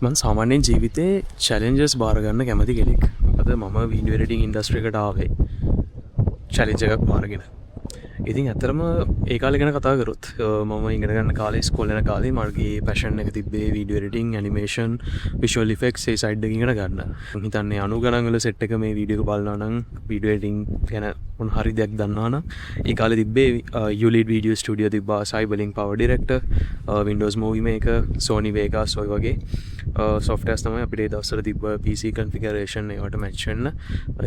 මම සාමාන්‍යයෙන් ජීවිතේ චැලෙන්ජස් බාර ගන්න කැමති කෙනෙක්. මොකද මම වීඩියෝ එඩිටිං ඉන්ඩස්ට්‍රි එකට ආවේ චැලෙන්ජ් එකක් බාරගෙන. ඉතින් ඇත්තටම ඒ කාලේ ගැන කතා කරොත් මම ඉගෙන ගන්න කාලේ ඉස්කෝලේ යන කාලේ මගේ පැෂන් එක තිබ්බේ video editing, animation, visual effects ඒ සයිඩ් එකකින් ඉගෙන ගන්න. මම හිතන්නේ 90 ගණන් වල සෙට් එක මේ වීඩියෝ එක බලනවා නම් වීඩියෝ එඩිටිං ගැන මොන හරි දෙයක් දන්නවා නම් ඒ කාලේ තිබ්බේ ULED වීඩියෝ ස්ටුඩියෝ තිබ්බා, Cyberlink Power Director, Windows Movie Maker, Sony Vegas ඔය වගේ softwares තමයි අපිට ඒ දවස්වල තිබ්බ PC configuration ඒවට match වෙන්න.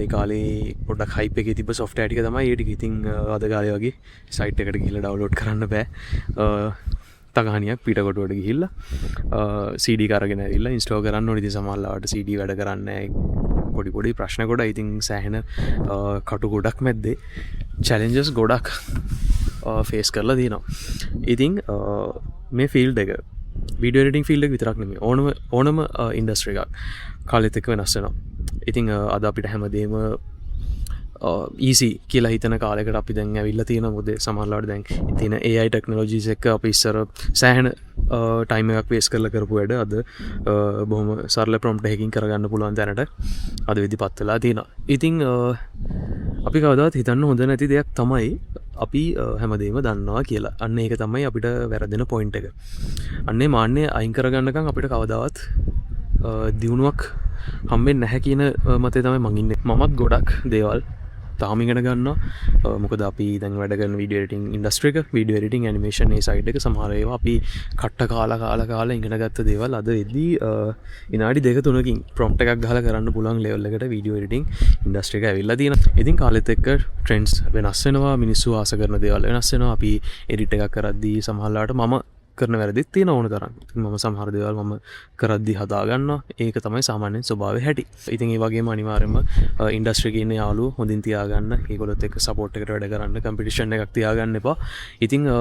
ඒ කාලේ පොඩ්ඩක් hype එකේ තිබ්බ software ටික තමයි ඒ ටික. ඉතින් අද කාලේ වගේ සයිට් එකට ගිහිල්ලා ඩවුන්ලෝඩ් කරන්න බෑ. තගහනියක් පිටකොටුවට ගිහිල්ලා CD එක අරගෙන ඇවිල්ලා ඉන්ස්ටෝල් කරන්න ඕනේ. ඉතින් සමහරවිට CD වැඩ කරන්නේ නැහැ. පොඩි ප්‍රශ්න ගොඩයි. ඉතින් සෑහෙන කටු ගොඩක් මැද්දේ චැලෙන්ජස් ගොඩක් ෆේස් කරලා තියෙනවා. ඉතින් මේ ෆීල්ඩ් එක වීඩියෝ එඩිටිං ෆීල්ඩ් එක විතරක් නෙමෙයි ඕනම ඉන්ඩස්ට්‍රි එකක් කාලෙත් එක්ක වෙනස් වෙනවා. ඉතින් අද අපිට හැමදේම ඊසි කියලා හිතන කාලෙකට අපි දැන් ඇවිල්ලා තියෙනවා. මොකද සමහරවිට දැන් තියෙන AI ටෙක්නොලොජිස් එක අපි ඉස්සර සෑහෙන ටයිම් එකක් වේස්ට් කරලා කරපු වැඩ අද බොහොම සරල ප්‍රොම්ප්ට් එකකින් කරගන්න පුළුවන් තැනට අද වෙදිපත් වෙලා තියෙනවා. ඉතින් අපි කවදාවත් හිතන්න හොඳ නැති දෙයක් තමයි අපි හැමදේම දන්නවා කියලා. අන්න ඒක තමයි අපිට වැරදෙන පොයින්ට් එක. අන්නේ මාන්නේ අයින් කරගන්නකම් අපිට කවදාවත් දියුණුවක් හම්බෙන්නේ නැහැ කියන මතය තමයි මං ඉන්නේ. මමත් ගොඩක් දේවල් තාම ඉගෙන ගන්නවා. මොකද අපි දැන් වැඩ කරන වීඩියෝ එඩිටිං ඉන්ඩස්ට්‍රි එක, වීඩියෝ එඩිටිං, ඇනිමේෂන් ඒ සයිඩ් එක සමහර ඒවා අපි කට්ට කාලා ඉගෙන ගත්ත දේවල් අද වෙද්දී විනාඩි 2-3කින් ප්‍රොම්ප්ට් එකක් ගහලා කරන්න පුළුවන් ලෙවල් එකට වීඩියෝ එඩිටිං ඉන්ඩස්ට්‍රි එක ඇවිල්ලා තියෙනවා. ඉතින් කාලෙත් එක්ක ට්‍රෙන්ඩ්ස් වෙනස් වෙනවා, මිනිස්සු ආස කරන දේවල් වෙනස් වෙනවා. අපි එඩිට් එකක් කරද්දී සමහරවිට මම කරන වැරදිත් තියෙන ඕන තරම්. මම සමහර දේවල් මම කරද්දී හදා ගන්නවා. ඒක තමයි සාමාන්‍යයෙන් ස්වභාවය හැටි. ඉතින් ඒ වගේම අනිවාර්යයෙන්ම ඉන්ඩස්ට්‍රි එකේ ඉන්න යාළුවෝ හොඳින් තියාගන්න, ඒගොල්ලොත් එක්ක සපෝට් එකට වැඩ කරන්න, කම්පිටිෂන් එකක් තියාගන්න එපා. ඉතින්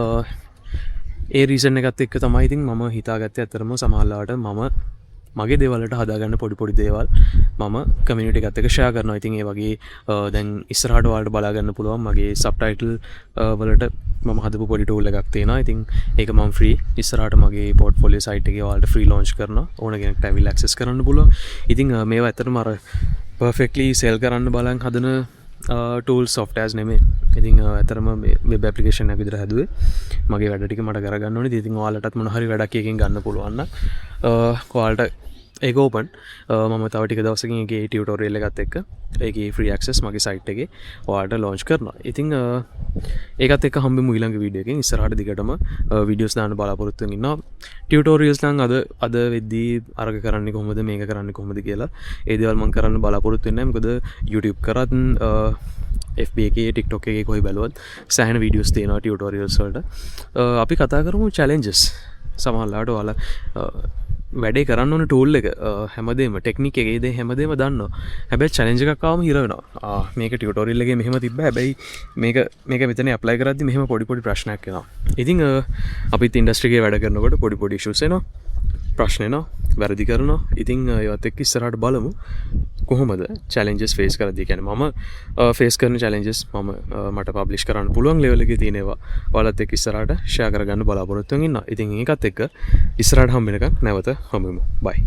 ඒ රීසන් එකත් එක්ක තමයි ඉතින් මම හිතාගත්තේ අතරම සමහරවිට මම මගේ දේවල්ට හදාගන්න පොඩි දේවල් මම කමියුනිටි එකත් එක්ක ෂෙයා කරනවා. ඉතින් ඒ වගේ දැන් ඉස්සරහට ඔයාලට බලාගන්න පුළුවන් මගේ සබ්ටයිටල් වලට මම හදපු පොඩි ටූල් එකක් තියෙනවා. ඉතින් ඒක මම ෆ්‍රී ඉස්සරහට මගේ පෝර්ට්ෆෝලියෝ සයිට් එකේ ඔයාලට ෆ්‍රී ලොන්ච් කරනවා. ඕන කෙනෙක්ට ඇවිල්ලා ඇක්සස් කරන්න පුළුවන්. ඉතින් මේවා ඇත්තටම අර පර්ෆෙක්ට්ලි සෙල් කරන්න බලන් හදන ටූල් සොෆ්ට්වෙයාර්ස් නෙමෙයි. ඉතින් ඇත්තටම මේ වෙබ් ඇප්ලිකේෂන් එකක් විතර හැදුවේ. මගේ වැඩ ටික මට කරගන්න ඕනේ. ඉතින් ඔයාලටත් මොන හරි වැඩක් එකකින් ගන්න පුළුවන් නම් ඔයාලට ඒක ඕපන්. මම තව ටික දවසකින් ඒකේ ටියුටෝරියල් එකත් එක්ක ඒකේ ෆ්‍රී ඇක්සස් මගේ සයිට් එකේ ඔයාලට ලොන්ච් කරනවා. ඉතින් ඒකත් එක්ක හම්බෙමු ඊළඟ වීඩියෝ එකකින්. ඉස්සරහට දිගටම වීඩියෝස් දාන්න බලාපොරොත්තු වෙමින් ඉන්නවා. ටියුටෝරියල්ස් නම් අද වෙද්දී අරග කරන්නේ කොහොමද, මේක කරන්නේ කොහොමද කියලා ඒ දේවල් මම කරන්න බලාපොරොත්තු වෙන්නේ නැහැ. මොකද YouTube කරත් FB එකේ TikTok එකේ කොයි බැලුවත් සෑහෙන වීඩියෝස් තියෙනවා ටියුටෝරියල්ස් වලට. අපි කතා කරමු චැලෙන්ජස්. සමහරවිට ඔයාලා වැඩේ කරන්න ඕන ටූල් එක හැමදේම ටෙක්නික් එකේ දේ හැමදේම දන්නවා. හැබැයි චැලෙන්ජ් එකක් ආවම හිර වෙනවා. මේක ටියුටෝරියල් එකේ මෙහෙම තිබ්බා. හැබැයි මේක මෙතන ඇප්ලයි කරද්දි මෙහෙම පොඩි ප්‍රශ්නයක් එනවා. ඉතින් අපිත් ඉන්ඩස්ට්‍රි එකේ වැඩ කරනකොට පොඩි ඉෂුස් එනවා. ප්‍රශ්න එනවා, වැරදි කරනවා. ඉතින් ඒවත් එක්ක ඉස්සරහට බලමු කොහොමද චැලෙන්ජස් ෆේස් කරද්දී. කියන්නේ මම ෆේස් කරන චැලෙන්ජස් මට පබ්ලිෂ් කරන්න පුළුවන් ලෙවල් එකේ තියෙන ඒවා ඔයාලත් එක්ක ඉස්සරහට ෂෙයා කරගන්න බලාපොරොත්තු වෙමින් ඉන්නවා. ඉතින් ඒකත් එක්ක ඉස්සරහට හම්බ වෙනකන් නැවත හමුවෙමු. බයි.